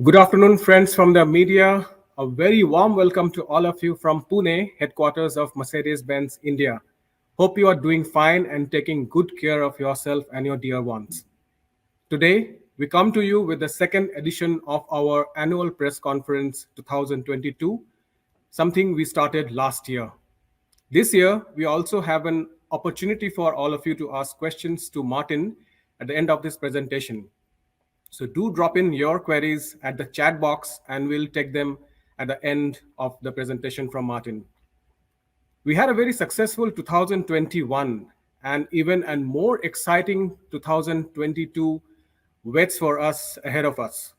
Good afternoon, friends from the media. A very warm welcome to all of you from Pune, headquarters of Mercedes-Benz India. Hope you are doing fine and taking good care of yourself and your dear ones. Today, we come to you with the second edition of our annual press conference 2022, something we started last year. This year, we also have an opportunity for all of you to ask questions to Martin at the end of this presentation. So do drop in your queries at the chat box and we'll take them at the end of the presentation from Martin. We had a very successful 2021 and even a more exciting 2022 waits for us ahead of us.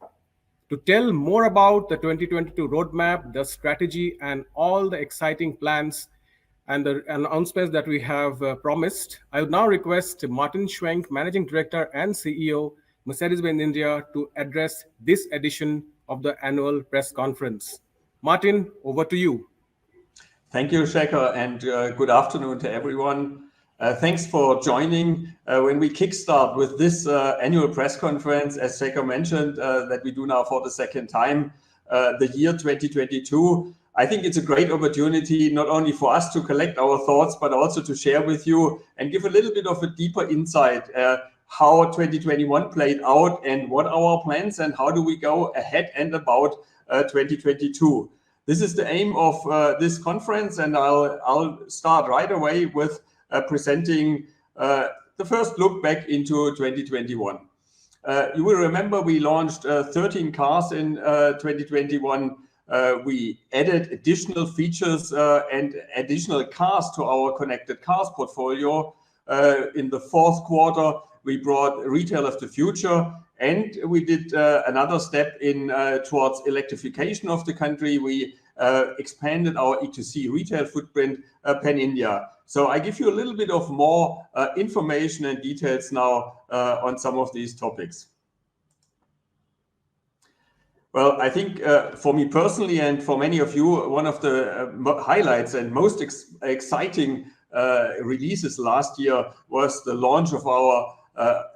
To tell more about the 2022 roadmap, the strategy, and all the exciting plans and the announcements that we have promised, I would now request Martin Schwenk, Managing Director and CEO, Mercedes-Benz India, to address this edition of the annual press conference. Martin, over to you. Thank you, Shekhar, and good afternoon to everyone. Thanks for joining. When we kickstart with this annual press conference, as Shekhar mentioned, that we do now for the second time, the year 2022, I think it's a great opportunity not only for us to collect our thoughts, but also to share with you and give a little bit of a deeper insight how 2021 played out and what are our plans and how do we go ahead and about 2022. This is the aim of this conference, and I'll start right away with presenting the first look back into 2021. You will remember we launched 13 cars in 2021. We added additional features and additional cars to our connected cars portfolio. In the fourth quarter, we brought Retail of the Future, and we did another step in towards electrification of the country. We expanded our E2C retail footprint pan-India. So I give you a little bit of more information and details now on some of these topics. Well, I think for me personally and for many of you, one of the highlights and most exciting releases last year was the launch of our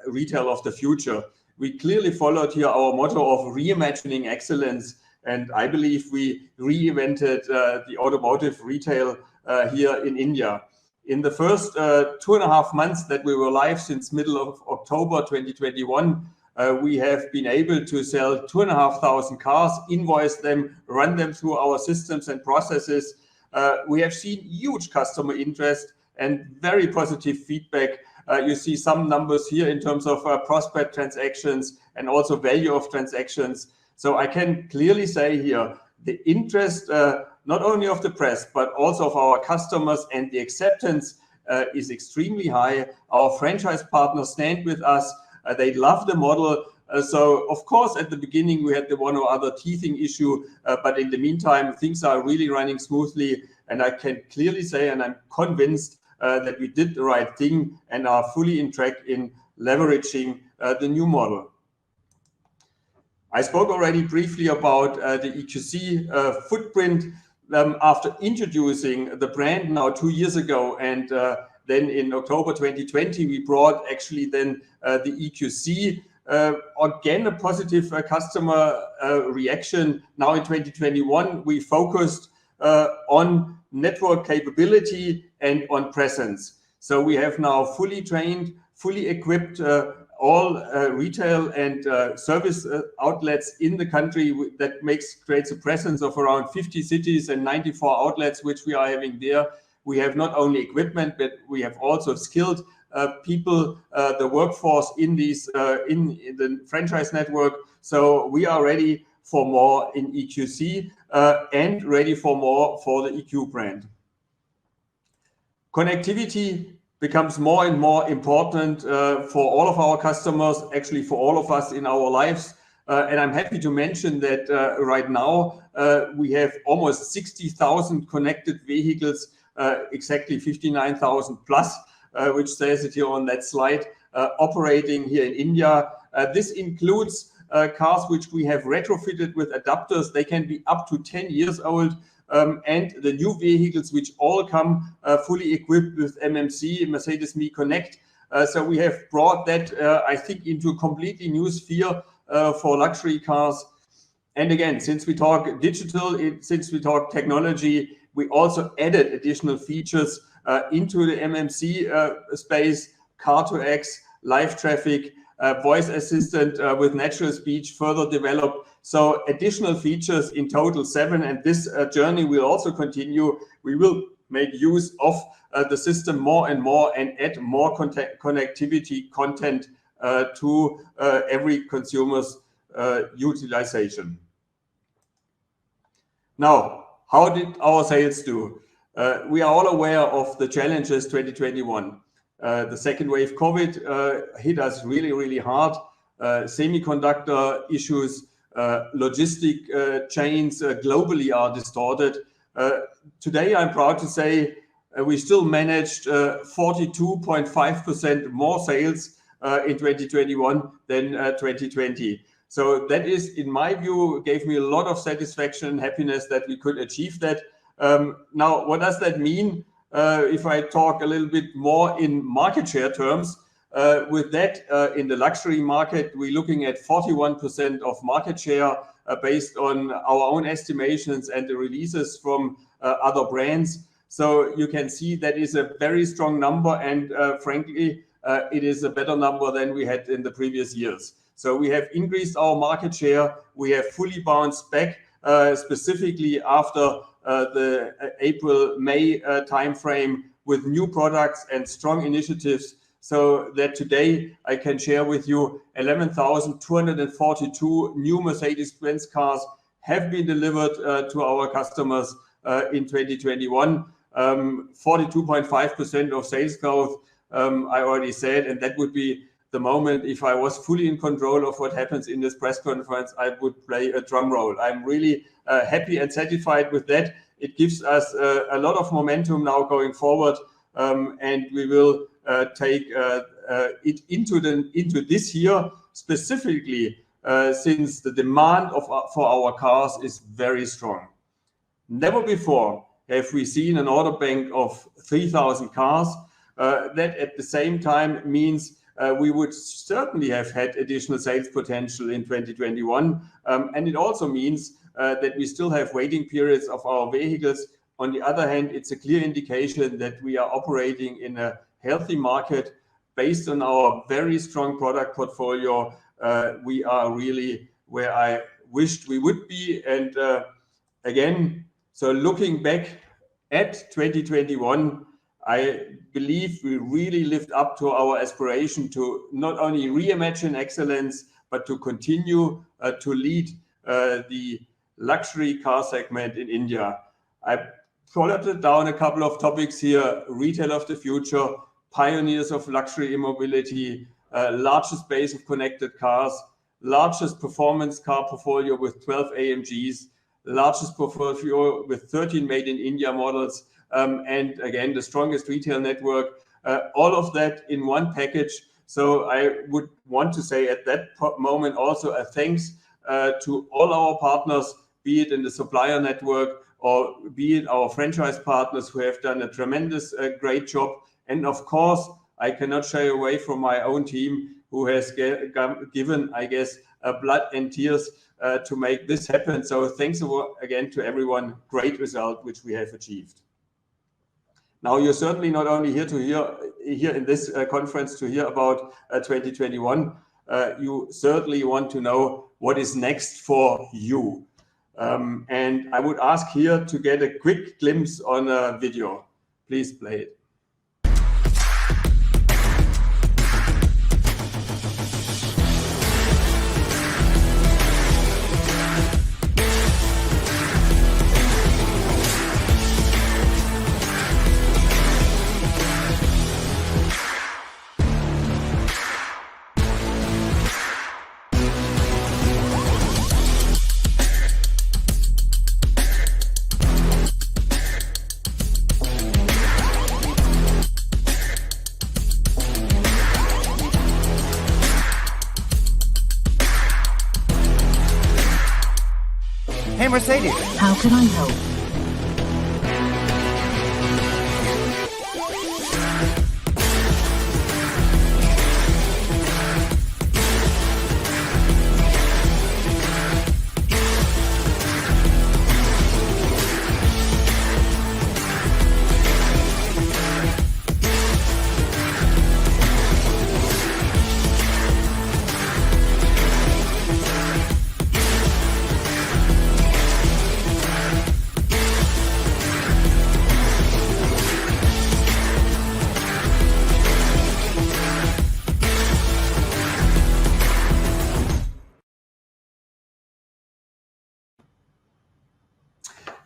Retail of the Future. We clearly followed here our motto of reimagining excellence, and I believe we reinvented the automotive retail here in India. In the first 2.5 months that we were live since middle of October 2021, we have been able to sell 2,500 cars, invoice them, run them through our systems and processes. We have seen huge customer interest and very positive feedback. You see some numbers here in terms of prospect transactions and also value of transactions. So I can clearly say here, the interest not only of the press, but also of our customers, and the acceptance is extremely high. Our franchise partners stand with us. They love the model. So of course, at the beginning, we had the one or other teething issue, but in the meantime, things are really running smoothly. And I can clearly say, and I'm convinced that we did the right thing and are fully in track in leveraging the new model. I spoke already briefly about the EQC footprint after introducing the brand now 2 years ago, and then in October 2020 we brought actually then the EQC. Again, a positive customer reaction. Now in 2021 we focused on network capability and on presence. So we have now fully trained, fully equipped all retail and service outlets in the country. That creates a presence of around 50 cities and 94 outlets, which we are having there. We have not only equipment, but we have also skilled people, the workforce in these in the franchise network. So we are ready for more in EQC and ready for more for the EQ brand. Connectivity becomes more and more important for all of our customers, actually for all of us in our lives. And I'm happy to mention that right now we have almost 60,000 connected vehicles, exactly 59,000 plus, which says it here on that slide, operating here in India. This includes cars which we have retrofitted with adapters. They can be up to 10 years old. And the new vehicles which all come fully equipped with MMC, Mercedes-Me Connect. So we have brought that, I think, into a completely new sphere for luxury cars. And again, since we talk digital, since we talk technology, we also added additional features into the MMC space, Car2X, live traffic, voice assistant with natural speech further developed. So additional features, in total 7, and this journey will also continue. We will make use of the system more and more and add more connectivity content to every consumer's utilization. Now, how did our sales do? We are all aware of the challenges 2021. The second wave COVID hit us really, really hard. Semiconductor issues, logistic chains globally are distorted. Today, I'm proud to say we still managed 42.5% more sales in 2021 than 2020. So that is, in my view, gave me a lot of satisfaction and happiness that we could achieve that. Now, what does that mean? If I talk a little bit more in market share terms, with that in the luxury market, we're looking at 41% of market share based on our own estimations and the releases from other brands. So you can see that is a very strong number, and frankly, it is a better number than we had in the previous years. So we have increased our market share. We have fully bounced back, specifically after the April-May timeframe with new products and strong initiatives, so that today I can share with you 11,242 new Mercedes-Benz cars have been delivered to our customers in 2021. 42.5% of sales growth, I already said, and that would be the moment if I was fully in control of what happens in this press conference, I would play a drum roll. I'm really happy and satisfied with that. It gives us a lot of momentum now going forward, and we will take it into this year specifically, since the demand for our cars is very strong. Never before have we seen an order bank of 3,000 cars. That at the same time means we would certainly have had additional sales potential in 2021. And it also means that we still have waiting periods of our vehicles. On the other hand, it's a clear indication that we are operating in a healthy market based on our very strong product portfolio. We are really where I wished we would be. And again, so looking back at 2021, I believe we really lived up to our aspiration to not only reimagine excellence, but to continue to lead the luxury car segment in India. I plotted down a couple of topics here: retail of the future, pioneers of luxury immobility, largest base of connected cars, largest performance car portfolio with 12 AMGs, largest portfolio with 13 made in India models, and again, the strongest retail network, all of that in one package. So I would want to say at that moment also a thanks to all our partners, be it in the supplier network or be it our franchise partners who have done a tremendous, great job. And of course, I cannot shy away from my own team who has given, I guess, blood and tears to make this happen. So thanks again to everyone. Great result which we have achieved. Now, you're certainly not only here in this conference to hear about 2021. You certainly want to know what is next for you. And I would ask here to get a quick glimpse on a video. Please play it. Hey, Mercedes. How can I help?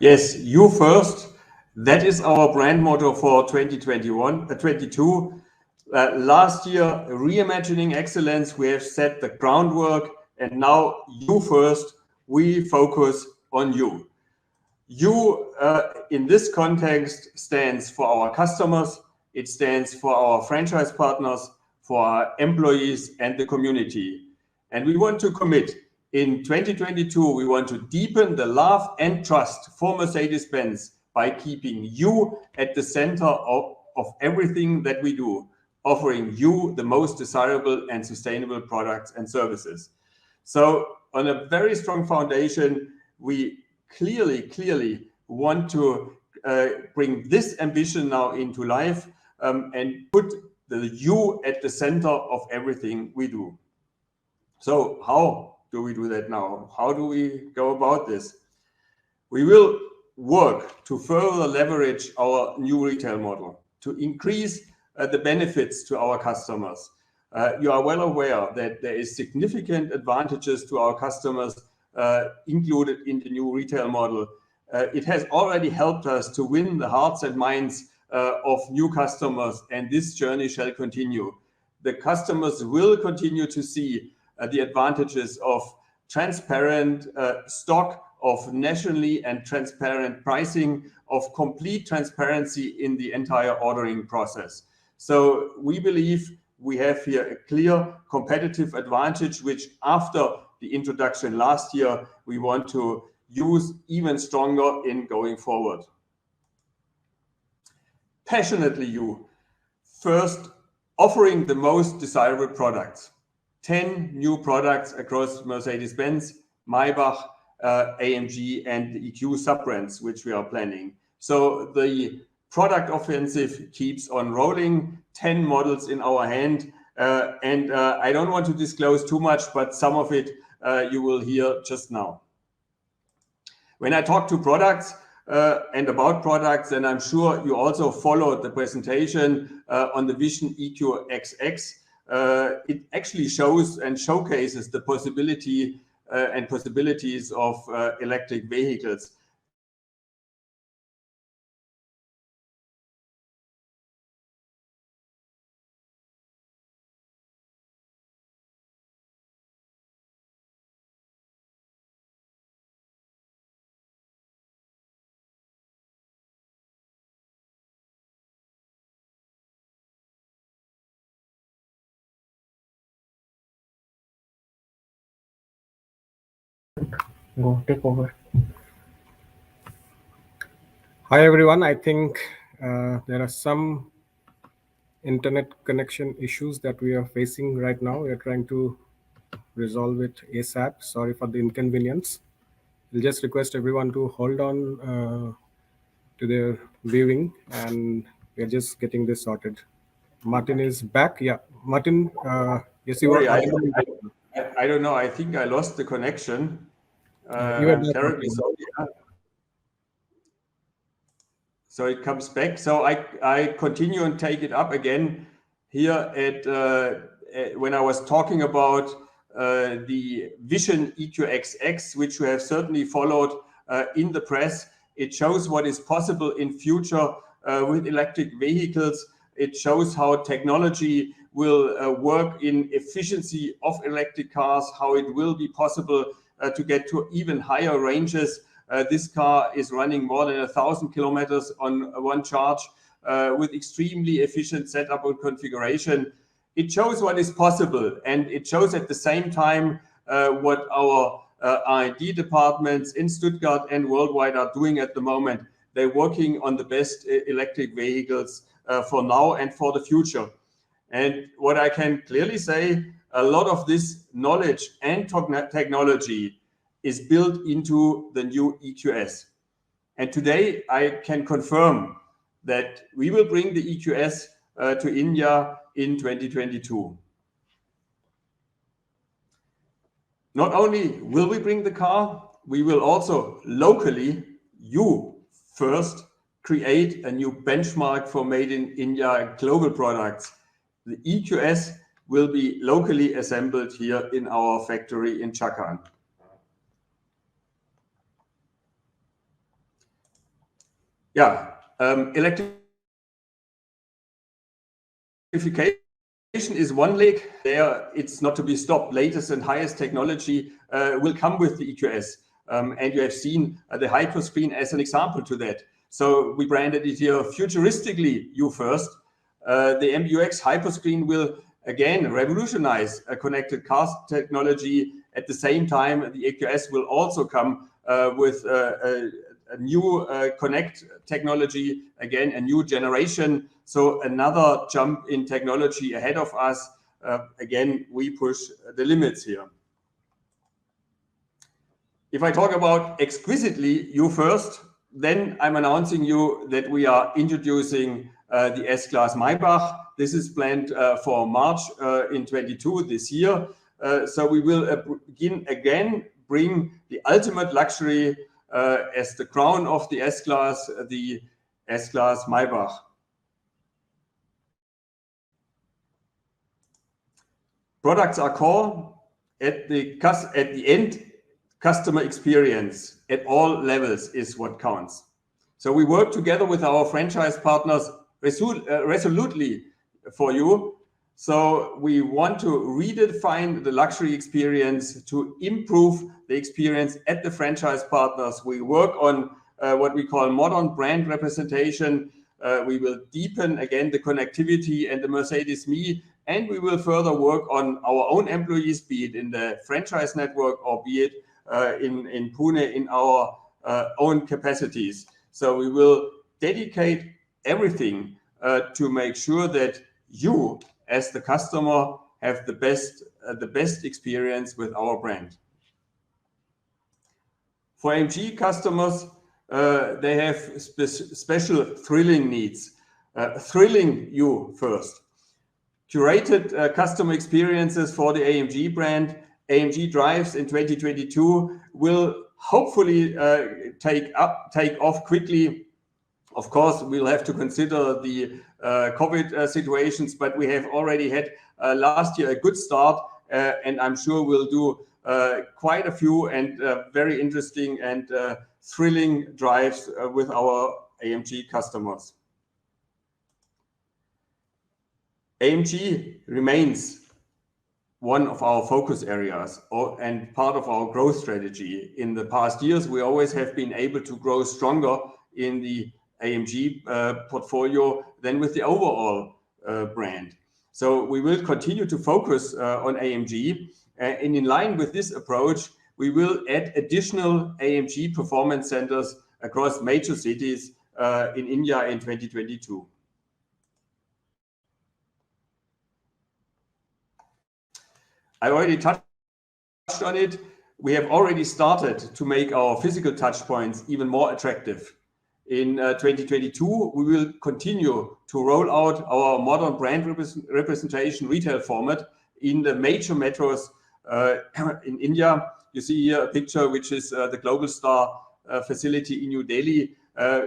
Yes, you first. That is our brand motto for 2022. Last year, reimagining excellence, we have set the groundwork, and now you first, we focus on you. You, in this context, stands for our customers, it stands for our franchise partners, for our employees and the community. And we want to commit. In 2022, we want to deepen the love and trust for Mercedes-Benz by keeping you at the center of everything that we do, offering you the most desirable and sustainable products and services. So on a very strong foundation, we clearly want to bring this ambition now into life and put the you at the center of everything we do. So how do we do that now? How do we go about this? We will work to further leverage our new retail model, to increase the benefits to our customers. You are well aware that there is significant advantages to our customers included in the new retail model. It has already helped us to win the hearts and minds of new customers, and this journey shall continue. The customers will continue to see the advantages of transparent stock, of nationally and transparent pricing, of complete transparency in the entire ordering process. So we believe we have here a clear competitive advantage, which after the introduction last year, we want to use even stronger in going forward. Passionately you, first offering the most desirable products. 10 new products across Mercedes-Benz, Maybach, AMG and the EQ sub-brands, which we are planning. So the product offensive keeps on rolling, 10 models in our hand. I don't want to disclose too much, but some of it you will hear just now. When I talk to products and about products, and I'm sure you also followed the presentation on the Vision EQXX, it actually shows and showcases the possibility and possibilities of electric vehicles. Go take over. Hi everyone. I think there are some internet connection issues that we are facing right now. We are trying to resolve it ASAP. Sorry for the inconvenience. We'll just request everyone to hold on to their viewing, and we are just getting this sorted. Martin is back. Yeah, Martin. Yes, you Sorry, are. I don't know. I think I lost the connection. I'm terribly sorry. So it comes back. So I continue and take it up again here at when I was talking about the Vision EQXX, which we have certainly followed in the press. It shows what is possible in future with electric vehicles. It shows how technology will work in efficiency of electric cars, how it will be possible to get to even higher ranges. This car is running more than 1,000 kilometers on one charge with extremely efficient setup and configuration. It shows what is possible, and it shows at the same time what our R&D departments in Stuttgart and worldwide are doing at the moment. They're working on the best electric vehicles for now and for the future. And what I can clearly say, a lot of this knowledge and technology is built into the new EQS. And today I can confirm that we will bring the EQS to India in 2022. Not only will we bring the car, we will also locally, you first, create a new benchmark for Made in India global products. The EQS will be locally assembled here in our factory in Chakan. Yeah, electrification is one leg. There, it's not to be stopped. Latest and highest technology will come with the EQS. And you have seen the Hyperscreen as an example to that. So we branded it here futuristically, you first. The MBUX Hyperscreen will again revolutionize connected car technology. At the same time, the EQS will also come with a new connect technology, again, a new generation. So another jump in technology ahead of us. Again, we push the limits here. If I talk about exquisitely you first, then I'm announcing you that we are introducing the S-Class Maybach. This is planned for March in 22 this year. So we will bring the ultimate luxury as the crown of the S-Class, the S-Class Maybach. Products are core. At the end, customer experience at all levels is what counts. So we work together with our franchise partners resolutely for you. So we want to redefine the luxury experience to improve the experience at the franchise partners. We work on what we call modern brand representation. We will deepen again the connectivity and the Mercedes Me, and we will further work on our own employees, be it in the franchise network or be it in Pune in our own capacities. So we will dedicate everything to make sure that you, as the customer, have the best experience with our brand. For AMG customers, they have special thrilling needs. Thrilling you first. Curated customer experiences for the AMG brand. AMG drives in 2022 will hopefully take off quickly. Of course, we'll have to consider the COVID situations, but we have already had last year a good start, and I'm sure we'll do quite a few and very interesting and thrilling drives with our AMG customers. AMG remains one of our focus areas and part of our growth strategy. In the past years, we always have been able to grow stronger in the AMG portfolio than with the overall brand. So we will continue to focus on AMG. And in line with this approach, we will add additional AMG performance centers across major cities in India in 2022. I already touched on it. We have already started to make our physical touch points even more attractive. In 2022, we will continue to roll out our modern brand representation retail format in the major metros in India. You see here a picture, which is the Global Star facility in New Delhi.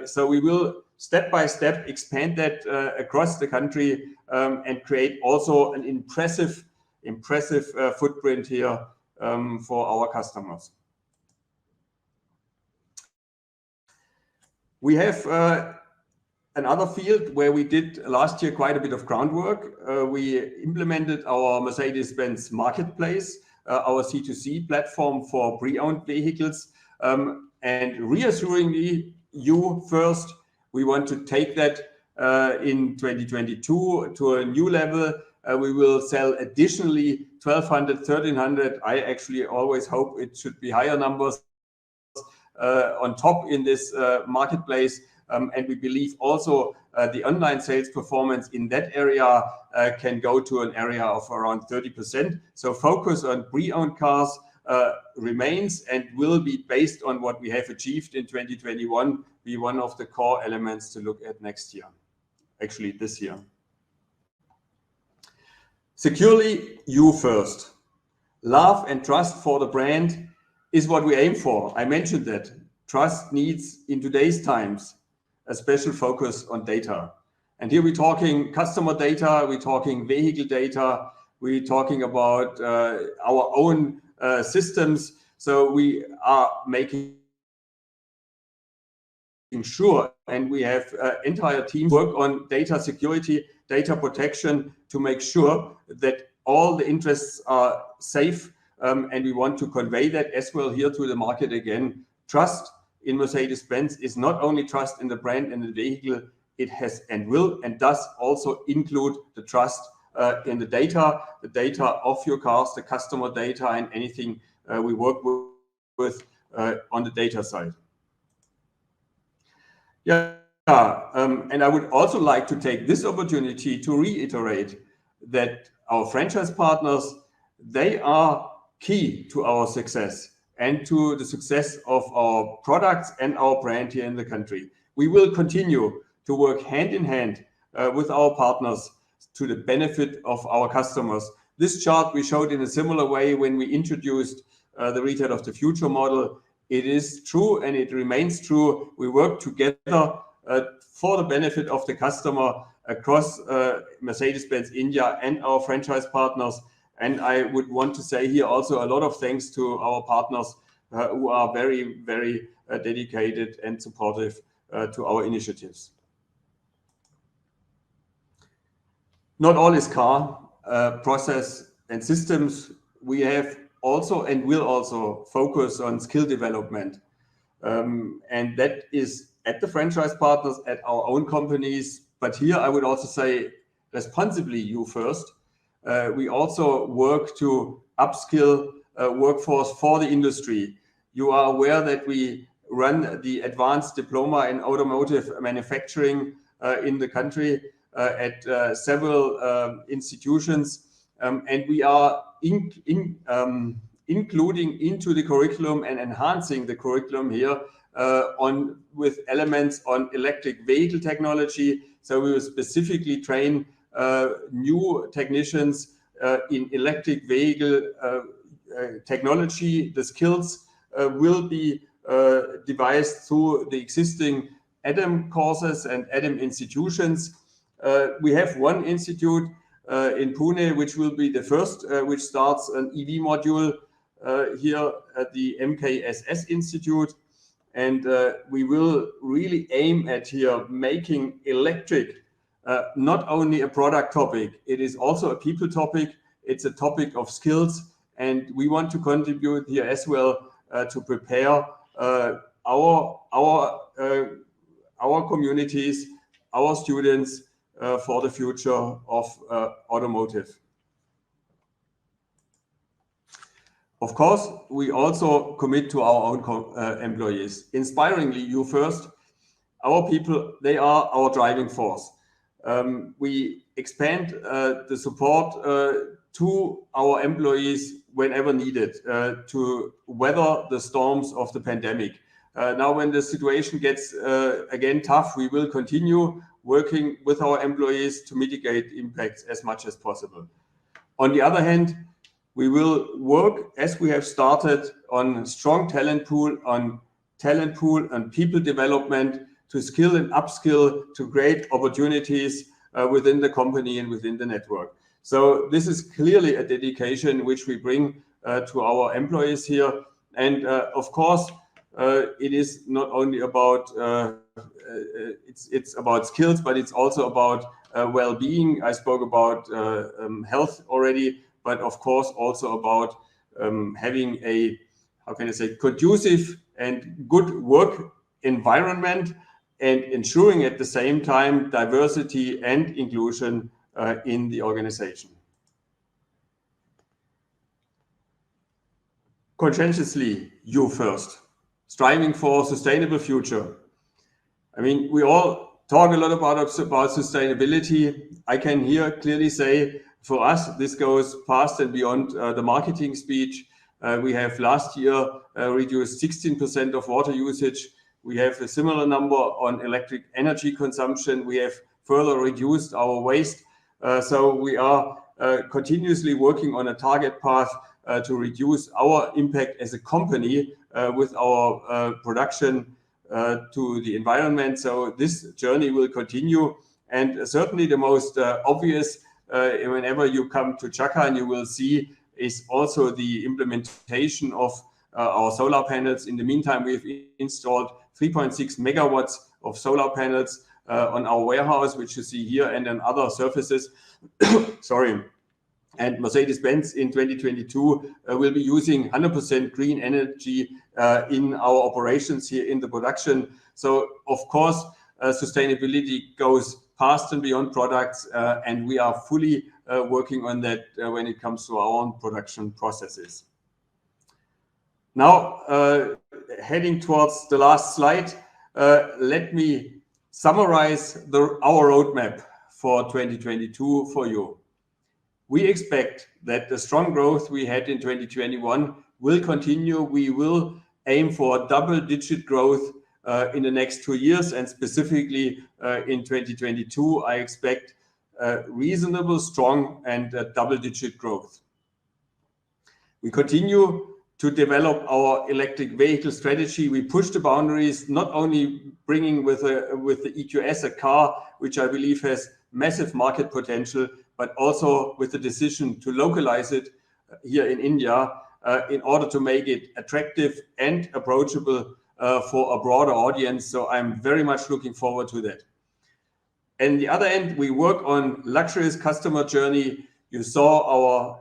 So we will step by step expand that across the country and create also an impressive footprint here for our customers. We have another field where we did last year quite a bit of groundwork. We implemented our Mercedes-Benz Marketplace, our C2C platform for pre-owned vehicles. And reassuringly, you first, we want to take that in 2022 to a new level. We will sell additionally 1,200, 1,300. I actually always hope it should be higher numbers on top in this marketplace. And we believe also the online sales performance in that area can go to an area of around 30%. So focus on pre-owned cars remains and will be based on what we have achieved in 2021, be one of the core elements to look at next year, actually this year. Securely, you first. Love and trust for the brand is what we aim for. I mentioned that. Trust needs, in today's times, a special focus on data. And here we're talking customer data, we're talking vehicle data, we're talking about our own systems. So we are making sure, and we have entire teams work on data security, data protection to make sure that all the interests are safe. And we want to convey that as well here to the market again. Trust in Mercedes-Benz is not only trust in the brand and the vehicle, it has and will and does also include the trust in the data of your cars, the customer data, and anything we work with on the data side. Yeah, and I would also like to take this opportunity to reiterate that our franchise partners, they are key to our success and to the success of our products and our brand here in the country. We will continue to work hand in hand with our partners to the benefit of our customers. This chart we showed in a similar way when we introduced the Retail of the Future model. It is true and it remains true. We work together for the benefit of the customer across Mercedes-Benz India and our franchise partners. And I would want to say here also a lot of thanks to our partners who are very, very dedicated and supportive to our initiatives. Not all is car, process and systems. We have also and will also focus on skill development. And that is at the franchise partners, at our own companies. But here I would also say responsibly you first. We also work to upskill workforce for the industry. You are aware that we run the advanced diploma in automotive manufacturing in the country at several institutions. And we are including into the curriculum and enhancing the curriculum here with elements on electric vehicle technology. So we will specifically train new technicians in electric vehicle technology. The skills will be devised through the existing ADAM courses and ADAM institutions. We have one institute in Pune, which will be the first, which starts an EV module here at the MKSS Institute. And we will really aim at here making electric not only a product topic, it is also a people topic. It's a topic of skills. And we want to contribute here as well to prepare our communities, our students for the future of automotive. Of course, we also commit to our own employees. Inspiringly, you first. Our people, they are our driving force. We expand the support to our employees whenever needed to weather the storms of the pandemic. Now, when the situation gets again tough, we will continue working with our employees to mitigate impacts as much as possible. On the other hand, we will work, as we have started, on strong talent pool and people development to skill and upskill, to create opportunities within the company and within the network. So this is clearly a dedication which we bring to our employees here. And of course, it is not only about it's about skills, but it's also about well-being. I spoke about health already, but of course also about having a, how can I say, conducive and good work environment, and ensuring at the same time diversity and inclusion in the organization. Conscientiously, you first. Striving for a sustainable future. I mean, we all talk a lot about sustainability. I can here clearly say, for us, this goes past and beyond the marketing speech. We have last year reduced 16% of water usage. We have a similar number on electric energy consumption. We have further reduced our waste. So we are continuously working on a target path to reduce our impact as a company with our production to the environment. So this journey will continue. And certainly the most obvious, whenever you come to Chaka, and you will see, is also the implementation of our solar panels. In the meantime, we've installed 3.6 megawatts of solar panels on our warehouse, which you see here, and on other surfaces. Sorry. And Mercedes-Benz in 2022 will be using 100% green energy in our operations here in the production. So, of course, sustainability goes past and beyond products, and we are fully working on that when it comes to our own production processes. Now, heading towards the last slide, let me summarize our roadmap for 2022 for you. We expect that the strong growth we had in 2021 will continue. We will aim for double-digit growth in the next 2 years, and specifically in 2022, I expect reasonable, strong, and double-digit growth. We continue to develop our electric vehicle strategy. We push the boundaries, not only bringing with the EQS a car, which I believe has massive market potential, but also with the decision to localize it here in India in order to make it attractive and approachable for a broader audience. So I'm very much looking forward to that. And the other end, we work on luxurious customer journey. You saw our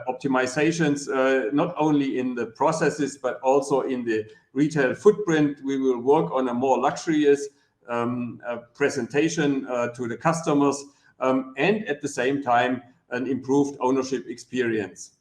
optimizations, not only in the processes, but also in the retail footprint. We will work on a more luxurious presentation to the customers, and at the same time, an improved ownership experience.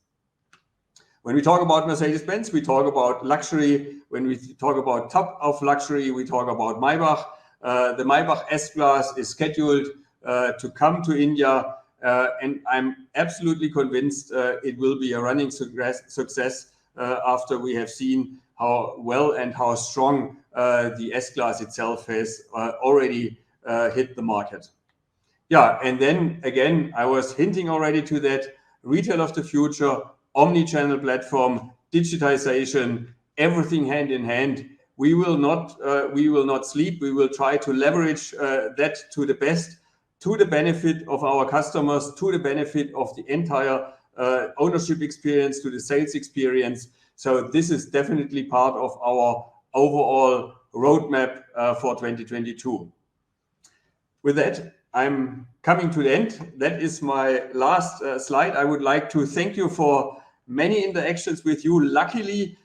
When we talk about Mercedes-Benz, we talk about luxury. When we talk about top of luxury, we talk about Maybach. The Maybach S-Class is scheduled to come to India, and I'm absolutely convinced it will be a running success after we have seen how well and how strong the S-Class itself has already hit the market. Yeah, and then again, I was hinting already to that, retail of the future, omni-channel platform, digitization, everything hand in hand. We will not sleep. We will try to leverage that to the best, to the benefit of our customers, to the benefit of the entire ownership experience, to the sales experience. So this is definitely part of our overall roadmap for 2022. With that, I'm coming to the end. That is my last slide. I would like to thank you for many interactions with you. Luckily,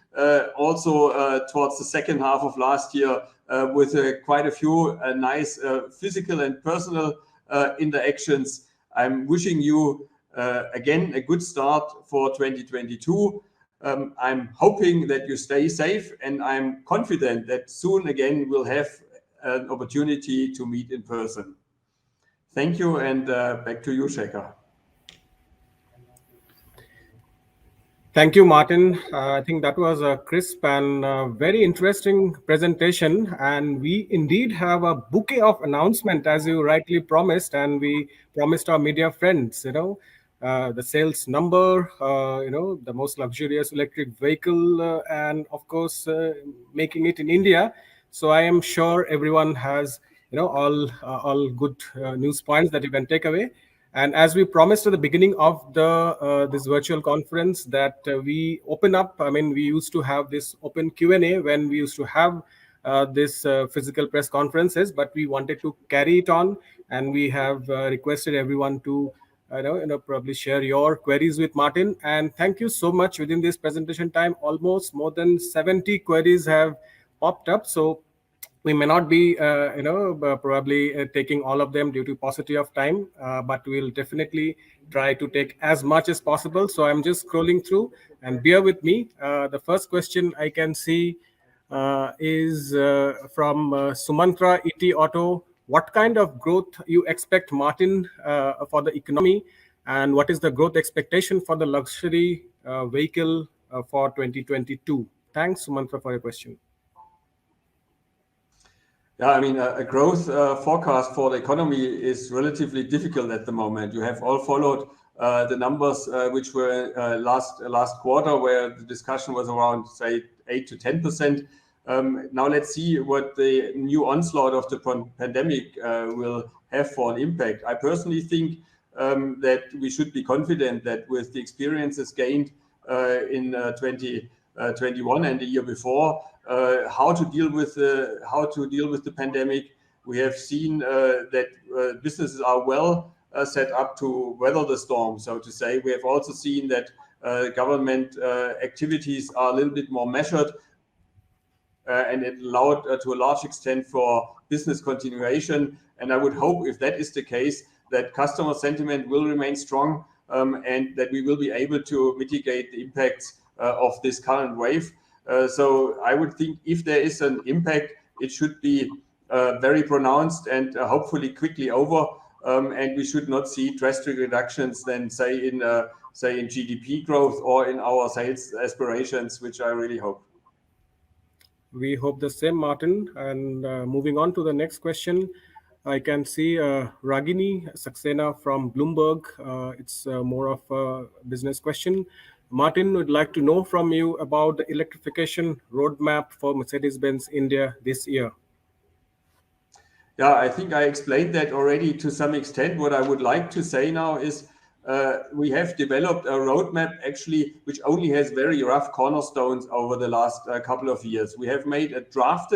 also towards the second half of last year, with quite a few nice physical and personal interactions. I'm wishing you again a good start for 2022. I'm hoping that you stay safe, and I'm confident that soon again we'll have an opportunity to meet in person. Thank you, and back to you, Shekhar. Thank you, Martin. I think that was a crisp and very interesting presentation. And we indeed have a bouquet of announcement, as you rightly promised. And we promised our media friends, the sales number, the most luxurious electric vehicle, and of course, making it in India. So I am sure everyone has, all good news points that you can take away. And as we promised at the beginning of this virtual conference that we open up, we used to have this open Q&A when we used to have this physical press conferences, but we wanted to carry it on, and we have requested everyone to probably share your queries with Martin. And thank you so much. Within this presentation time, almost more than 70 queries have popped up. So we may not be, probably taking all of them due to paucity of time, but we'll definitely try to take as much as possible. So I'm just scrolling through, and bear with me. The first question I can see is from Sumantra ET Auto. What kind of growth you expect, Martin, for the economy, and what is the growth expectation for the luxury vehicle for 2022? Thanks, Sumantra, for your question. Yeah, a growth forecast for the economy is relatively difficult at the moment. You have all followed the numbers which were last quarter, where the discussion was around, say, 8 to 10%. Now let's see what the new onslaught of the pandemic will have for an impact. I personally think that we should be confident that with the experiences gained in 2020 21 and the year before, how to deal with the pandemic. We have seen that businesses are well set up to weather the storm, so to say. We have also seen that government activities are a little bit more measured, and it allowed to a large extent for business continuation. And I would hope, if that is the case, that customer sentiment will remain strong, and that we will be able to mitigate the impacts of this current wave. So I would think if there is an impact, it should be very pronounced and hopefully quickly over. And we should not see drastic reductions then, say in GDP growth or in our sales aspirations, which I really hope. We hope the same, Martin. And moving on to the next question, I can see Ragini Saxena from Bloomberg. It's more of a business question. Martin would like to know from you about the electrification roadmap for Mercedes-Benz India this year. Yeah, I think I explained that already to some extent. What I would like to say now is we have developed a roadmap actually which only has very rough cornerstones over the last couple of years. We have made a draft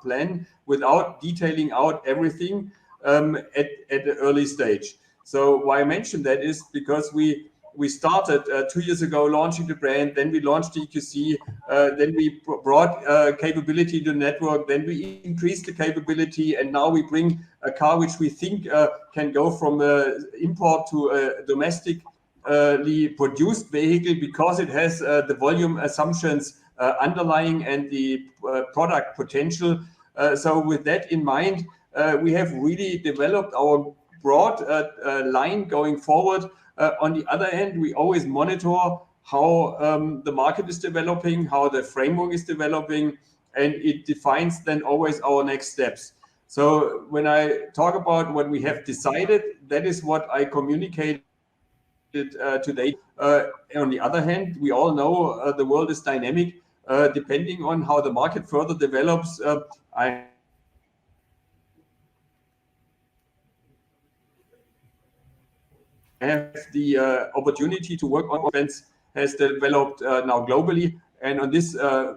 plan without detailing out everything at the early stage. So why I mentioned that is because we started 2 years ago launching the brand, then we launched the EQC, then we brought capability to the network, then we increased the capability, and now we bring a car which we think can go from import to a domestically produced vehicle because it has the volume assumptions underlying and the product potential. So with that in mind, we have really developed our broad line going forward. On the other hand, we always monitor how the market is developing, how the framework is developing, and it defines then always our next steps. So when I talk about what we have decided, that is what I communicated today. On the other hand, we all know the world is dynamic. Depending on how the market further develops, I have the opportunity to work on events has developed now globally. And on this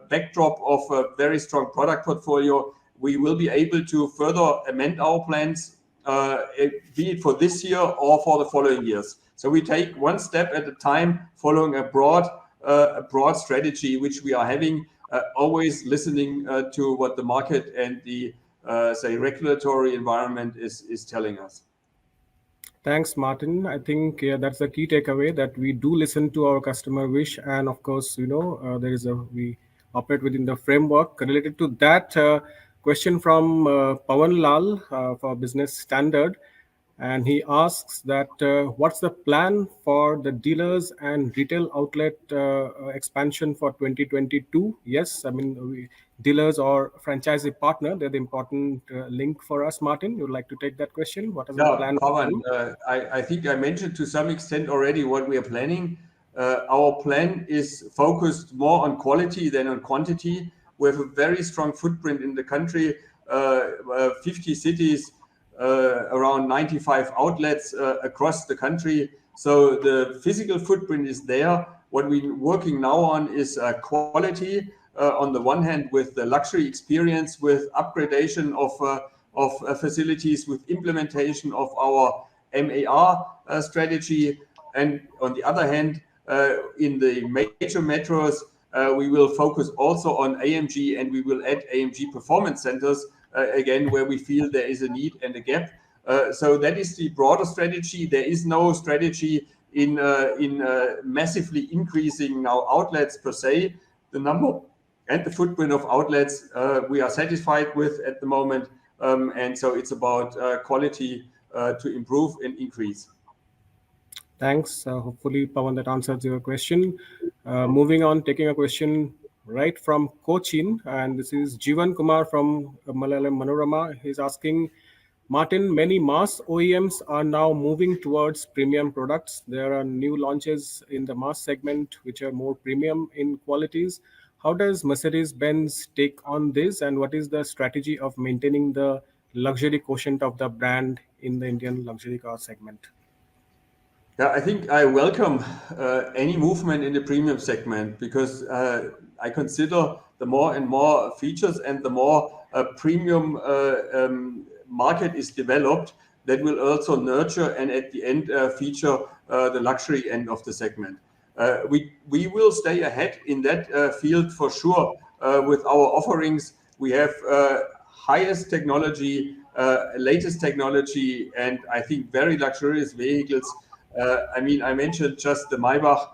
backdrop of a very strong product portfolio, we will be able to further amend our plans, be it for this year or for the following years. So we take one step at a time, following a broad strategy, which we are having, always listening to what the market and the regulatory environment is telling us. Thanks, Martin. I think that's the key takeaway, that we do listen to our customer wish, and of course, we operate within the framework. Related to that, question from Pawan Lal for Business Standard, and he asks that what's the plan for the dealers and retail outlet expansion for 2022? Yes, I mean, dealers or franchisee partner, they're the important link for us. Martin, you'd like to take that question? What is the plan? Pawan, I think I mentioned to some extent already what we are planning. Our plan is focused more on quality than on quantity. We have a very strong footprint in the country, 50 cities, around 95 outlets across the country. So the physical footprint is there. What we're working now on is quality. On the one hand, with the luxury experience, with upgradation of facilities, with implementation of our MAR strategy, and on the other hand, in the major metros, we will focus also on AMG, and we will add AMG performance centers again where we feel there is a need and a gap. So that is the broader strategy. There is no strategy in massively increasing now outlets per se. The number and the footprint of outlets we are satisfied with at the moment, and so it's about quality to improve and increase. Thanks. Hopefully, Pawan, that answers your question. Moving on, taking a question right from Cochin, and this is Jivan Kumar from Malayalam Manorama. He's asking, Martin, many mass OEMs are now moving towards premium products. There are new launches in the mass segment which are more premium in qualities. How does Mercedes-Benz take on this, and what is the strategy of maintaining the luxury quotient of the brand in the Indian luxury car segment? Yeah, I think I welcome any movement in the premium segment because I consider the more and more features and the more premium market is developed, that will also nurture and at the end feature the luxury end of the segment. We will stay ahead in that field for sure with our offerings. We have highest technology, latest technology, and I think very luxurious vehicles. I mean, I mentioned just the Maybach,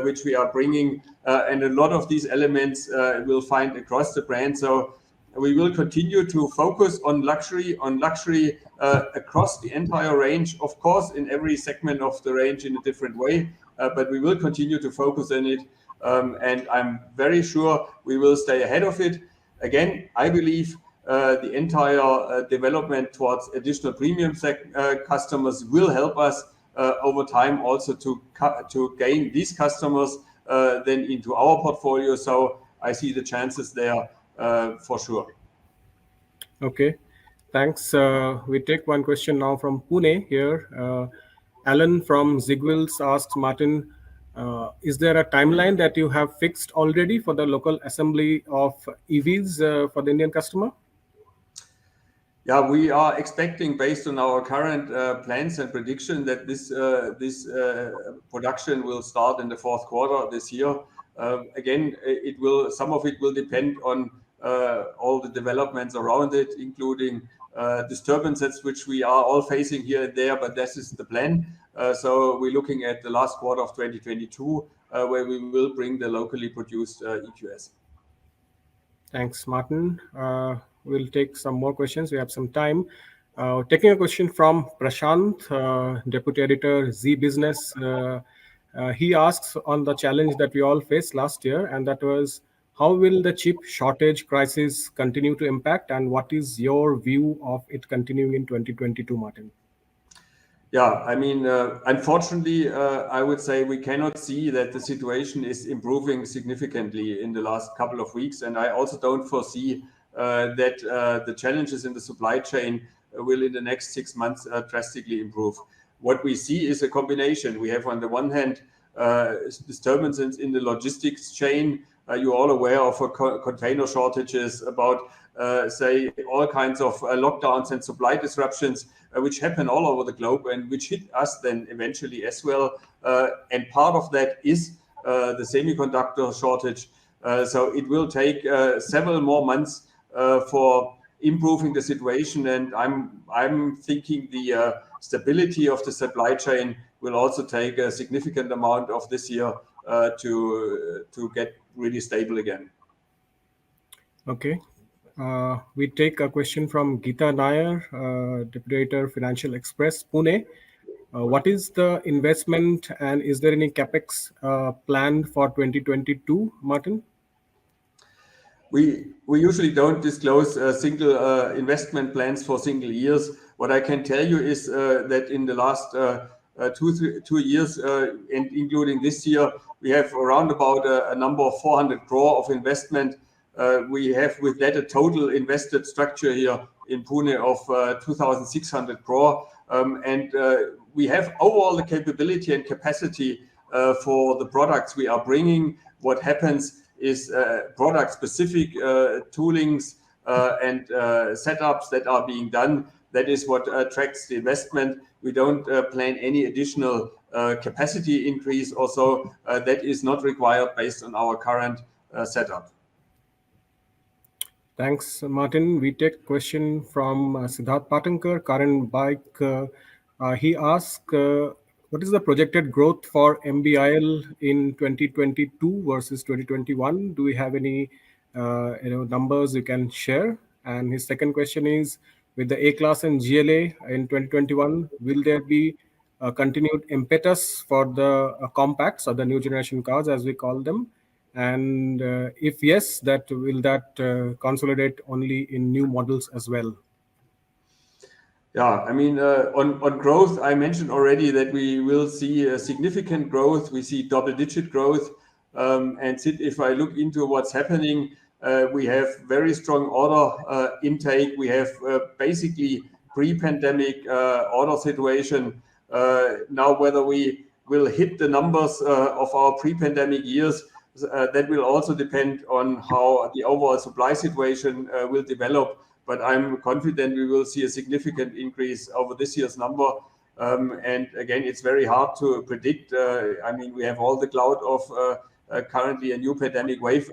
which we are bringing, and a lot of these elements we'll find across the brand. So we will continue to focus on luxury across the entire range, of course, in every segment of the range in a different way, but we will continue to focus on it. And I'm very sure we will stay ahead of it. Again, I believe the entire development towards additional premium customers will help us over time also to gain these customers then into our portfolio. So I see the chances there for sure. Okay, thanks. We take one question now from Pune here. Alan from Zigwills asks Martin, is there a timeline that you have fixed already for the local assembly of EVs for the Indian customer? Yeah, we are expecting, based on our current plans and prediction, that this production will start in the fourth quarter of this year. Again, some of it will depend on all the developments around it, including disturbances, which we are all facing here and there, but this is the plan. So we're looking at the last quarter of 2022, where we will bring the locally produced EQS. Thanks, Martin. We'll take some more questions. We have some time. Taking a question from Prashant, Deputy Editor, Z Business. He asks on the challenge that we all faced last year, and that was, how will the chip shortage crisis continue to impact, and what is your view of it continuing in 2022, Martin? Yeah, I mean, unfortunately, I would say we cannot see that the situation is improving significantly in the last couple of weeks. And I also don't foresee that the challenges in the supply chain will in the next 6 months drastically improve. What we see is a combination. We have, on the one hand, disturbances in the logistics chain. You're all aware of container shortages, about, say, all kinds of lockdowns and supply disruptions, which happen all over the globe and which hit us then eventually as well. And part of that is the semiconductor shortage. So it will take several more months for improving the situation. And I'm thinking the stability of the supply chain will also take a significant amount of this year to get really stable again. Okay. We take a question from Geeta Nair, Deputy Editor, Financial Express, Pune. What is the investment, and is there any capex planned for 2022, Martin? We usually don't disclose single investment plans for single years. What I can tell you is that in the last 2 years, and including this year, we have around about a number of 400 crore of investment. We have with that a total invested structure here in Pune of 2,600 crore. And we have overall the capability and capacity for the products we are bringing. What happens is product-specific toolings and setups that are being done. That is what attracts the investment. We don't plan any additional capacity increase. Also, that is not required based on our current setup. Thanks, Martin. We take a question from Siddharth Patankar, Karan Bike. He asks, what is the projected growth for Mbil in 2022 versus 2021? Do we have any numbers you can share? And his second question is, with the A-Class and GLA in 2021, will there be a continued impetus for the compacts or the new generation cars, as we call them? And if yes, will that consolidate only in new models as well? Yeah, I mean, on growth, I mentioned already that we will see a significant growth. We see double-digit growth. And if I look into what's happening, we have very strong order intake. We have basically pre-pandemic order situation. Now, whether we will hit the numbers of our pre-pandemic years. That will also depend on how the overall supply situation will develop. But I'm confident we will see a significant increase over this year's number. And again, it's very hard to predict. I mean, we have all the cloud of currently a new pandemic wave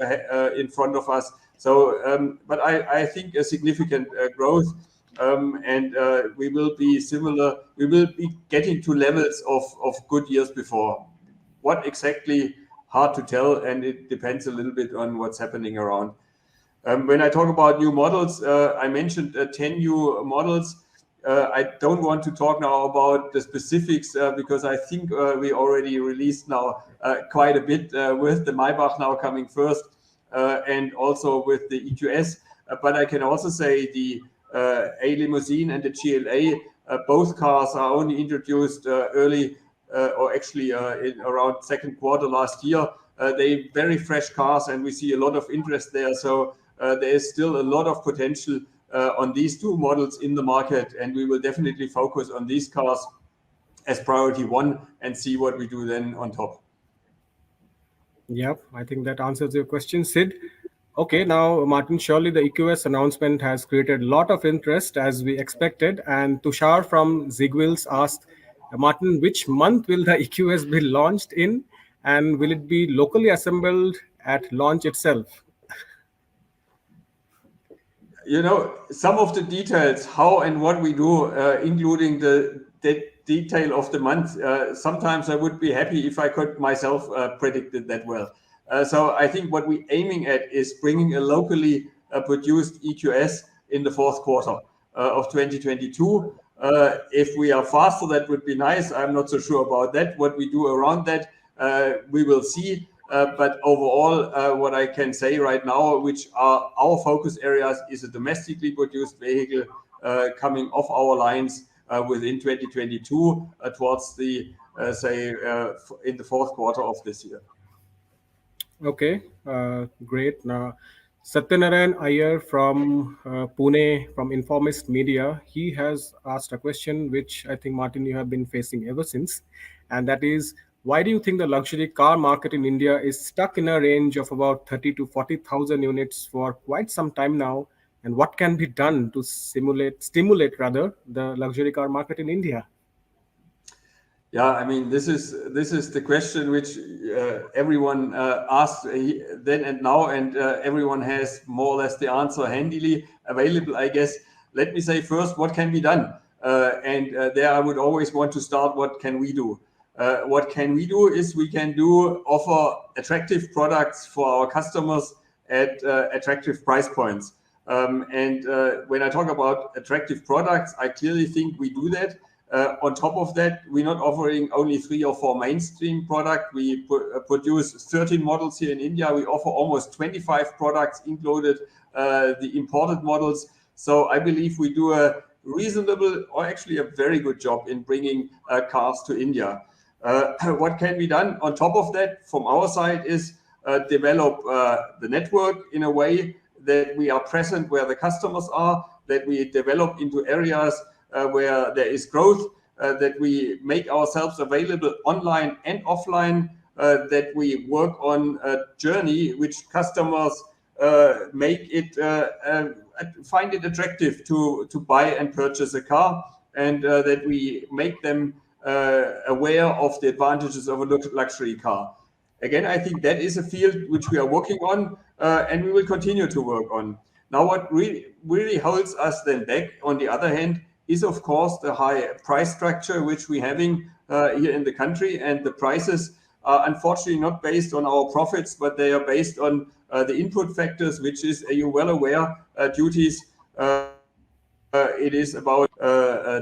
in front of us. So, but I think a significant growth. And we will be similar. We will be getting to levels of good years before. What exactly? Hard to tell, and it depends a little bit on what's happening around. When I talk about new models, I mentioned 10 new models. I don't want to talk now about the specifics because I think we already released now quite a bit with the Maybach now coming first, and also with the EQS. But I can also say the A limousine and the GLA, both cars are only introduced early. Or actually in around second quarter last year. They very fresh cars, and we see a lot of interest there. So there is still a lot of potential on these two models in the market, and we will definitely focus on these cars as priority one and see what we do then on top. Yep, I think that answers your question, Sid. Okay, now Martin, surely the EQS announcement has created a lot of interest as we expected. And Tushar from Zigwills asked, Martin, which month will the EQS be launched in, and will it be locally assembled at launch itself? You know, some of the details, how and what we do, including the detail of the month, sometimes I would be happy if I could myself predict it that well. So I think what we're aiming at is bringing a locally produced EQS in the fourth quarter of 2022. If we are faster, that would be nice. I'm not so sure about that. What we do around that, we will see. But overall, what I can say right now, which are our focus areas, is a domestically produced vehicle coming off our lines within 2022 towards the, in the fourth quarter of this year. Okay, great. Now, Satyanarayan Iyer from Pune, from Informist Media, he has asked a question which I think, Martin, you have been facing ever since. And that is, why do you think the luxury car market in India is stuck in a range of about 30 to 40,000 units for quite some time now? And what can be done to stimulate the luxury car market in India? Yeah, I mean, this is the question which everyone asks then and now, and everyone has more or less the answer handily available, I guess. Let me say first, what can be done? And there I would always want to start, what can we do? What can we do is we can offer attractive products for our customers at attractive price points. And when I talk about attractive products, I clearly think we do that. On top of that, we're not offering only 3 or 4 mainstream products. We produce 13 models here in India. We offer almost 25 products, included the imported models. So I believe we do a reasonable, or actually a very good job in bringing cars to India. What can be done on top of that from our side is develop the network in a way that we are present where the customers are, that we develop into areas where there is growth, that we make ourselves available online and offline, that we work on a journey which customers make it find it attractive to buy and purchase a car, and that we make them aware of the advantages of a luxury car. Again, I think that is a field which we are working on, and we will continue to work on. Now, what really holds us then back, on the other hand, is of course the high price structure which we're having here in the country, and the prices are unfortunately not based on our profits, but they are based on the input factors, which is, you're well aware, duties. It is about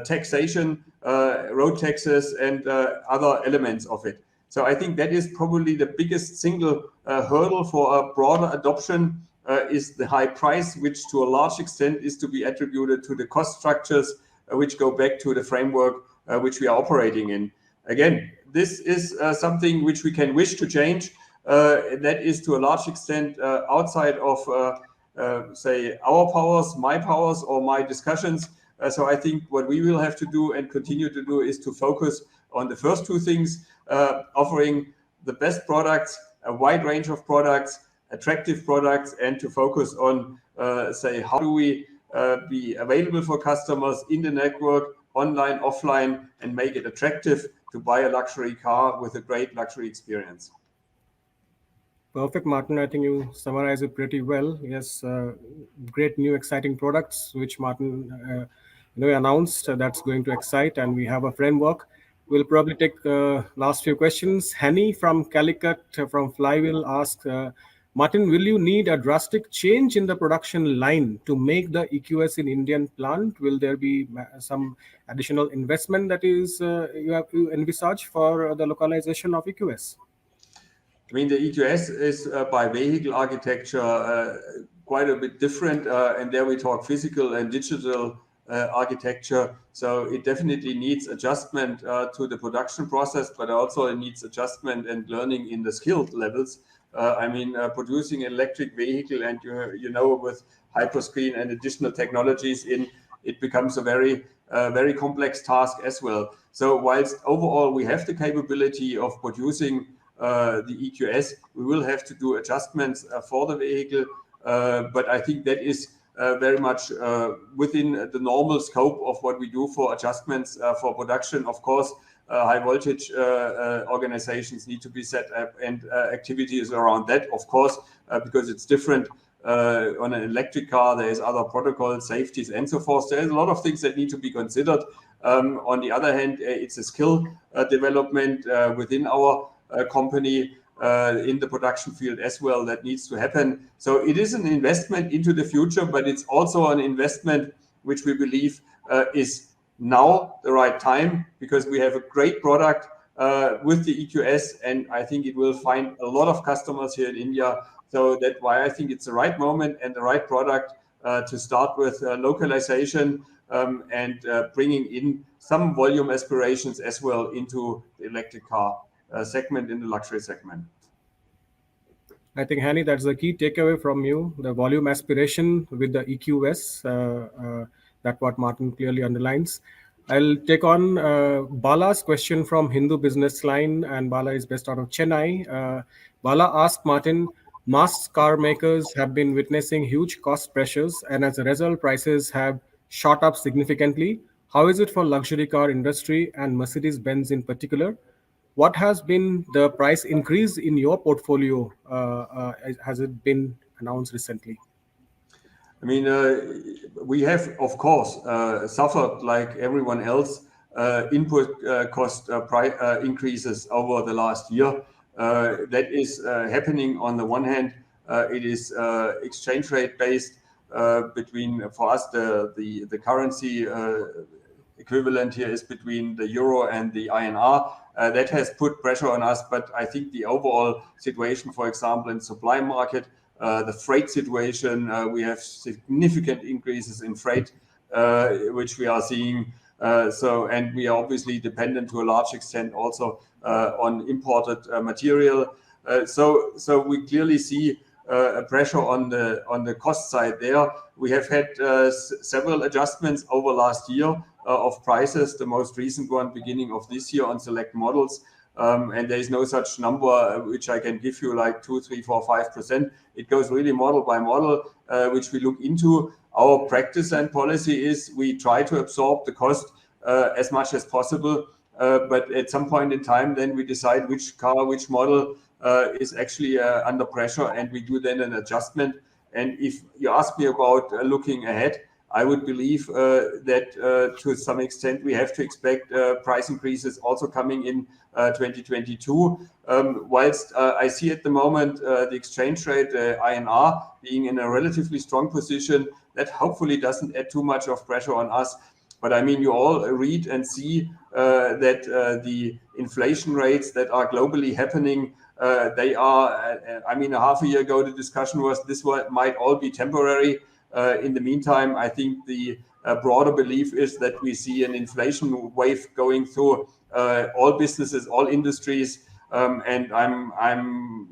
taxation, road taxes, and other elements of it. So I think that is probably the biggest single hurdle for a broader adoption, is the high price, which to a large extent is to be attributed to the cost structures, which go back to the framework which we are operating in. Again, this is something which we can wish to change. That is to a large extent outside of, say, our powers, my powers, or my discussions. So I think what we will have to do and continue to do is to focus on the first two things, offering the best products, a wide range of products, attractive products, and to focus on, say, how do we be available for customers in the network, online, offline, and make it attractive to buy a luxury car with a great luxury experience. Perfect, Martin. I think you summarize it pretty well. Yes, great new exciting products which Martin announced that's going to excite, and we have a framework. We'll probably take last few questions. Hanny from Calicut from Flywheel asks, Martin, will you need a drastic change in the production line to make the EQS in Indian plant? Will there be some additional investment that is you have to envisage for the localization of EQS? I mean, the EQS is by vehicle architecture quite a bit different, and there we talk physical and digital architecture. So it definitely needs adjustment to the production process, but also it needs adjustment and learning in the skilled levels. I mean, producing an electric vehicle, and with hyperscreen and additional technologies it becomes a very complex task as well. So whilst overall we have the capability of producing the EQS, we will have to do adjustments for the vehicle, but I think that is very much within the normal scope of what we do for adjustments for production. Of course, high voltage organizations need to be set up, and activities around that, of course, because it's different. On an electric car, there is other protocols, safeties, and so forth. There's a lot of things that need to be considered. On the other hand, it's a skill development within our company in the production field as well that needs to happen. So it is an investment into the future, but it's also an investment which we believe is now the right time, because we have a great product with the EQS, and I think it will find a lot of customers here in India. So that's why I think it's the right moment and the right product to start with localization and bringing in some volume aspirations as well into the electric car segment, in the luxury segment. I think, Hanny, that's the key takeaway from you, the volume aspiration with the EQS. That's what Martin clearly underlines. I'll take on Bala's question from Hindu Business Line, and Bala is based out of Chennai. Bala asked Martin, mass car makers have been witnessing huge cost pressures, and as a result, prices have shot up significantly. How is it for luxury car industry and Mercedes-Benz in particular? What has been the price increase in your portfolio? Has it been announced recently? I mean, we have, of course, suffered like everyone else input cost increases over the last year. That is happening on the one hand. It is exchange rate based between, for us, the currency equivalent here is between the euro and the INR. That has put pressure on us, but I think the overall situation, for example, in supply market, the freight situation, we have significant increases in freight, which we are seeing. And we are obviously dependent to a large extent also on imported material. So we clearly see a pressure on the cost side there. We have had several adjustments over last year of prices, the most recent one beginning of this year on select models. And there is no such number which I can give you, like 2, 3, 4, 5%. It goes really model by model, which we look into. Our practice and policy is we try to absorb the cost as much as possible. But at some point in time, then we decide which car, which model is actually under pressure, and we do then an adjustment. And if you ask me about looking ahead, I would believe that to some extent we have to expect price increases also coming in 2022. Whilst I see at the moment the exchange rate, INR, being in a relatively strong position, that hopefully doesn't add too much of pressure on us. But I mean, you all read and see that the inflation rates that are globally happening, they are, I mean, a half a year ago, the discussion was this might all be temporary. In the meantime, I think the broader belief is that we see an inflation wave going through all businesses, all industries, and I'm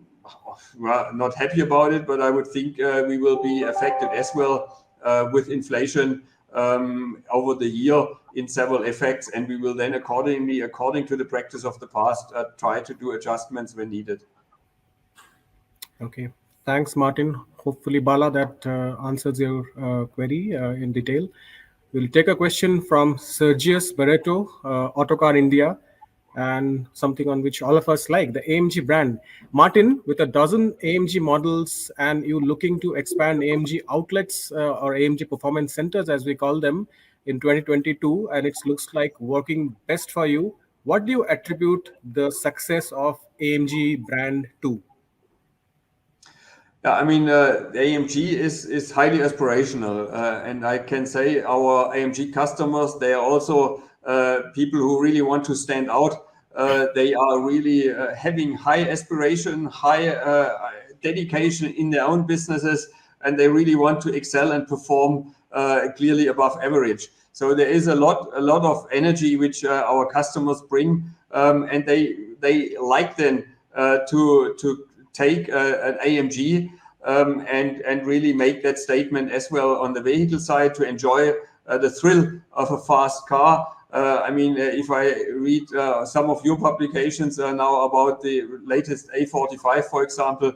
not happy about it, but I would think we will be affected as well with inflation over the year. in several effects, and we will then according to the practice of the past, try to do adjustments when needed. Okay, thanks, Martin. Hopefully, Bala, that answers your query in detail. We'll take a question from Sergius Barreto, Autocar India, and something on which all of us like, the AMG brand. Martin, with a dozen AMG models and you looking to expand AMG outlets or AMG performance centers, as we call them, in 2022, and it looks like working best for you, what do you attribute the success of AMG brand to? Yeah, I mean, AMG is highly aspirational, and I can say our AMG customers, they are also people who really want to stand out. They are really having high aspiration, high dedication in their own businesses, and they really want to excel and perform clearly above average. So there is a lot of energy which our customers bring, and they like then to take an AMG and really make that statement as well on the vehicle side to enjoy the thrill of a fast car. I mean, if I read some of your publications now about the latest A45, for example,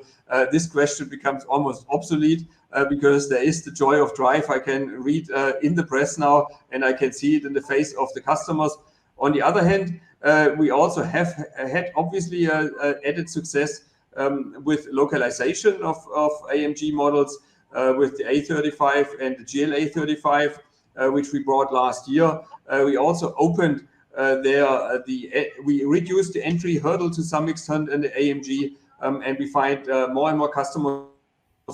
this question becomes almost obsolete because there is the joy of drive. I can read in the press now, and I can see it in the face of the customers. On the other hand, we also have had obviously added success with localization of AMG models with the A35 and the GLA 35, which we brought last year. We also opened we reduced the entry hurdle to some extent in the AMG, and we find more and more customers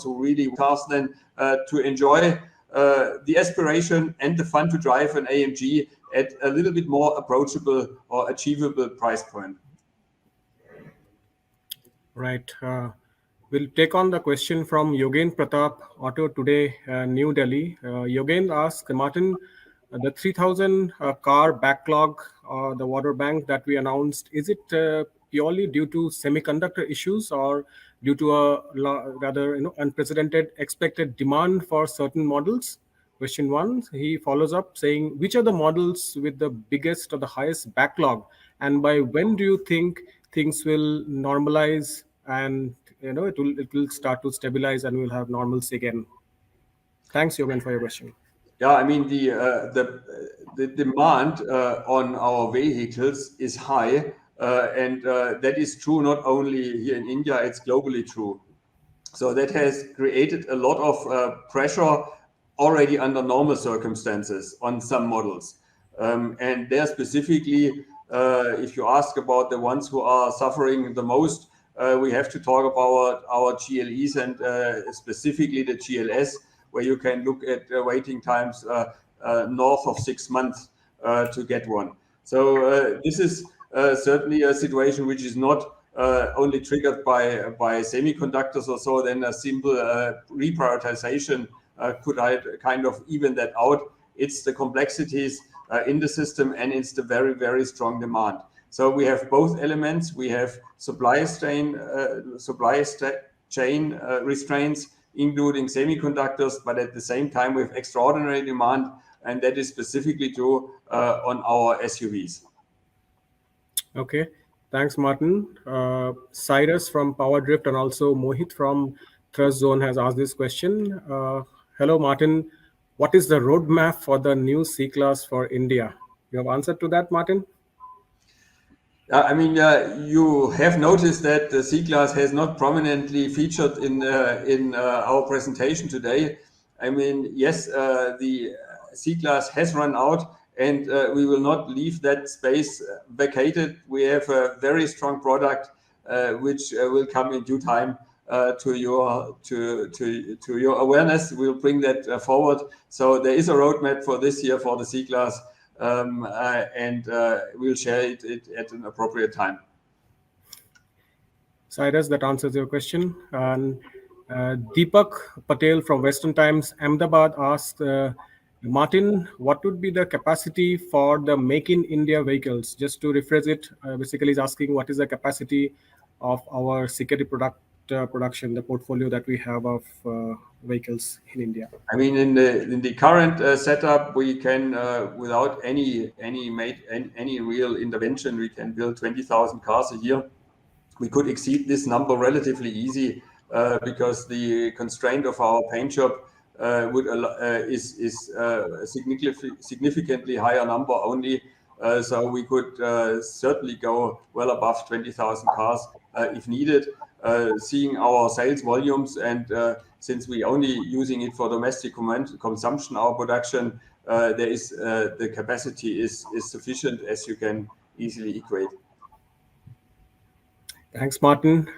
who really cars then to enjoy the aspiration and the fun to drive an AMG at a little bit more approachable or achievable price point. Right. We'll take on the question from Yogen Pratap, Auto Today, New Delhi. Yogen asks, Martin, the 3,000 car backlog, the water bank that we announced, is it purely due to semiconductor issues or due to a rather unprecedented expected demand for certain models? Question one. He follows up saying, which are the models with the biggest or the highest backlog, and by when do you think things will normalize and it will start to stabilize and we'll have normalcy again? Thanks, Yogan, for your question. Yeah, I mean the demand on our vehicles is high, and that is true not only here in India, it's globally true. So that has created a lot of pressure already under normal circumstances on some models. And there specifically, if you ask about the ones who are suffering the most, we have to talk about our GLEs and specifically the GLS, where you can look at waiting times north of 6 months to get one. So this is certainly a situation which is not only triggered by semiconductors or so. Then a simple reprioritization could kind of even that out. It's the complexities in the system, and it's the very, very strong demand. So we have both elements. We have supply chain restraints, including semiconductors, but at the same time, we have extraordinary demand, and that is specifically true on our SUVs. Okay, thanks, Martin. Cyrus from Power Drift and also Mohit from Thrust Zone has asked this question. Hello, Martin. What is the roadmap for the new C-Class for India? You have answered to that, Martin? I mean, you have noticed that the C-Class has not prominently featured in our presentation today. I mean, yes, the C-Class has run out, and we will not leave that space vacated. We have a very strong product which will come in due time to your awareness. We'll bring that forward. So there is a roadmap for this year for the C-Class, and we'll share it at an appropriate time. Cyrus, that answers your question. And Deepak Patel from Western Times, Ahmedabad asks, Martin, what would be the capacity for the Make in India vehicles? Just to rephrase it, basically he's asking what is the capacity of our security product production, the portfolio that we have of vehicles in India? I mean, in the current setup, we can without any real intervention, we can build 20,000 cars a year. We could exceed this number relatively easy because the constraint of our paint shop is a significantly higher number only. So we could certainly go well above 20,000 cars if needed. Seeing our sales volumes and since we only using it for domestic consumption, our production, the capacity is sufficient, as you can easily equate. Thanks, Martin.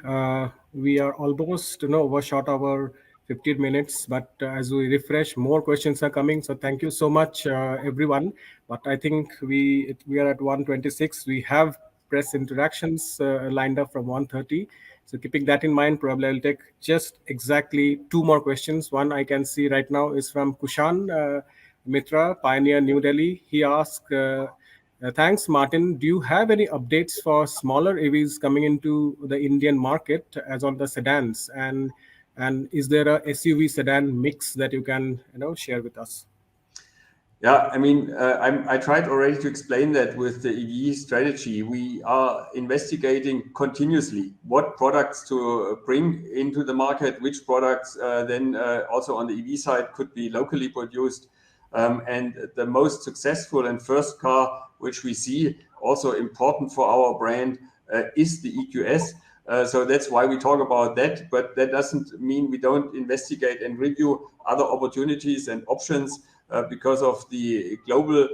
We are almost overshot our 15 minutes, but as we refresh, more questions are coming. So thank you so much, everyone. But I think we are at 1:26. We have press interactions lined up from 1:30. So keeping that in mind, probably I'll take just exactly two more questions. One I can see right now is from Kushan Mitra, Pioneer, New Delhi. He asked. Thanks, Martin. Do you have any updates for smaller EVs coming into the Indian market as on the sedans? And is there a SUV sedan mix that you can share with us? Yeah, I mean, I tried already to explain that with the EV strategy. We are investigating continuously what products to bring into the market, which products then also on the EV side could be locally produced. And the most successful and first car, which we see also important for our brand, is the EQS. So that's why we talk about that. But that doesn't mean we don't investigate and review other opportunities and options because of the global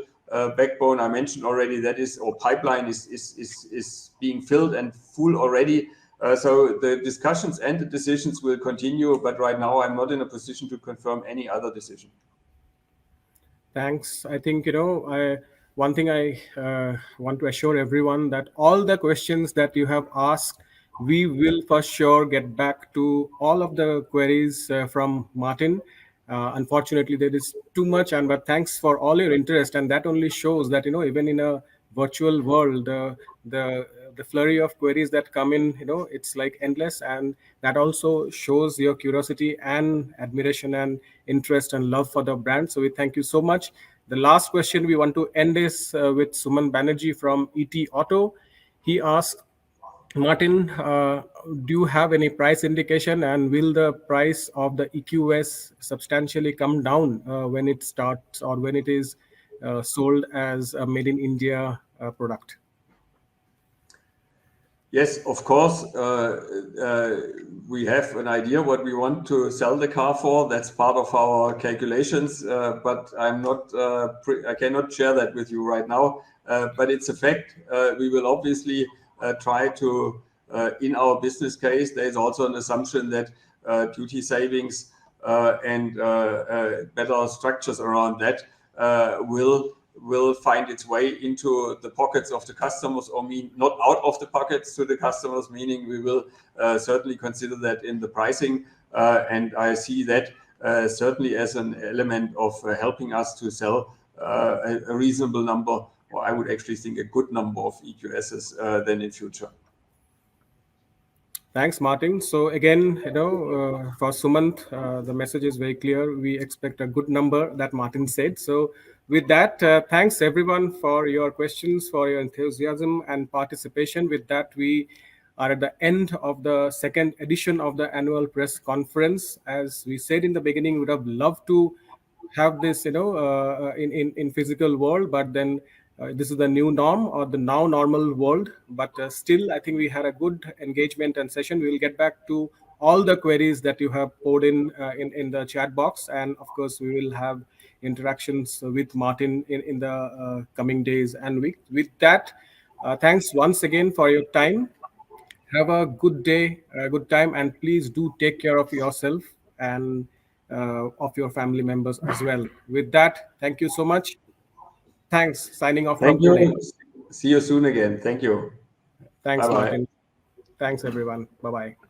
backbone I mentioned already. That is, or pipeline is being filled and full already. So the discussions and the decisions will continue. But right now, I'm not in a position to confirm any other decision. Thanks. I think, one thing I want to assure everyone that all the questions that you have asked, we will for sure get back to all of the queries from Martin. Unfortunately, there is too much, but thanks for all your interest. And that only shows that, even in a virtual world, the flurry of queries that come in, it's like endless. And that also shows your curiosity and admiration and interest and love for the brand. So we thank you so much. The last question we want to end is with Suman Banerjee from ET Auto. He asked, Martin, do you have any price indication, and will the price of the EQS substantially come down when it starts or when it is sold as a made in India product? Yes, of course. We have an idea what we want to sell the car for. That's part of our calculations, but I'm not. I cannot share that with you right now. But it's a fact. We will obviously try to. In our business case, there is also an assumption that duty savings and better structures around that will find its way into the pockets of the customers, or mean not out of the pockets to the customers, meaning we will certainly consider that in the pricing. And I see that certainly as an element of helping us to sell a reasonable number, or I would actually think a good number of EQSs then in future. Thanks, Martin. So again, for Sumant, the message is very clear. We expect a good number that Martin said. So with that, thanks everyone for your questions, for your enthusiasm and participation. With that, we are at the end of the second edition of the annual press conference. As we said in the beginning, we would have loved to have this, in physical world, but then this is the new norm or the now normal world. But still, I think we had a good engagement and session. We will get back to all the queries that you have poured in the chat box, and of course, we will have interactions with Martin in the coming days and weeks. With that, thanks once again for your time. Have a good day, a good time, and please do take care of yourself and of your family members as well. With that, thank you so much. Thanks. Signing off from Pune. Thank you. See you soon again. Thank you. Thanks, Bye-bye. Martin. Thanks, everyone. Bye-bye.